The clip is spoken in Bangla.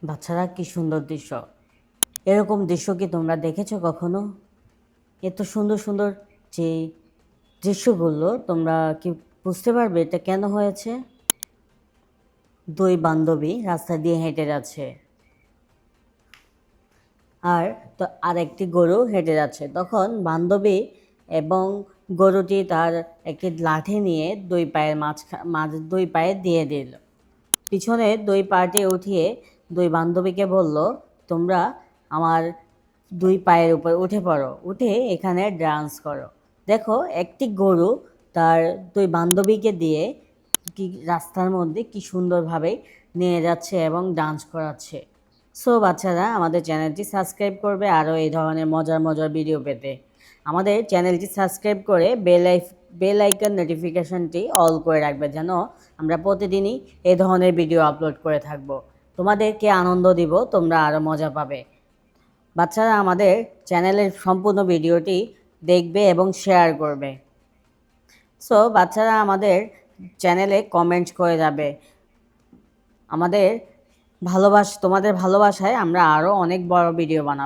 বাচ্চারা কি সুন্দর দৃশ্য! এরকম দৃশ্য কি তোমরা দেখেছো কখনো? এত সুন্দর সুন্দর যে দৃশ্যগুলো তোমরা কি বুঝতে পারবে এটা কেন হয়েছে? দুই বান্ধবী রাস্তা দিয়ে হেঁটে যাচ্ছে, আর তো আরেকটি গরু হেঁটে যাচ্ছে। তখন বান্ধবী এবং গরুটি তার একটি লাঠি নিয়ে দুই পায়ে দিয়ে দিল। পিছনে দুই পাটি উঠিয়ে দুই বান্ধবীকে বলল, তোমরা আমার দুই পায়ের উপর উঠে পড়ো, উঠে এখানে ডান্স করো। দেখো, একটি গরু তার দুই বান্ধবীকে দিয়ে কি রাস্তার মধ্যে কি সুন্দরভাবে নিয়ে যাচ্ছে এবং ডান্স করাচ্ছে। সো বাচ্চারা, আমাদের চ্যানেলটি সাবস্ক্রাইব করবে আরও এই ধরনের মজার মজার ভিডিও পেতে। আমাদের চ্যানেলটি সাবস্ক্রাইব করে বেল আইকন নোটিফিকেশনটি অল করে রাখবে, যেন আমরা প্রতিদিনই এই ধরনের ভিডিও আপলোড করে থাকব। তোমাদেরকে আনন্দ দিব, তোমরা আরও মজা পাবে। বাচ্চারা আমাদের চ্যানেলের সম্পূর্ণ ভিডিওটি দেখবে এবং শেয়ার করবে। সো বাচ্চারা আমাদের চ্যানেলে কমেন্ট করে যাবে। তোমাদের ভালোবাসায় আমরা আরও অনেক বড় ভিডিও বানাবো।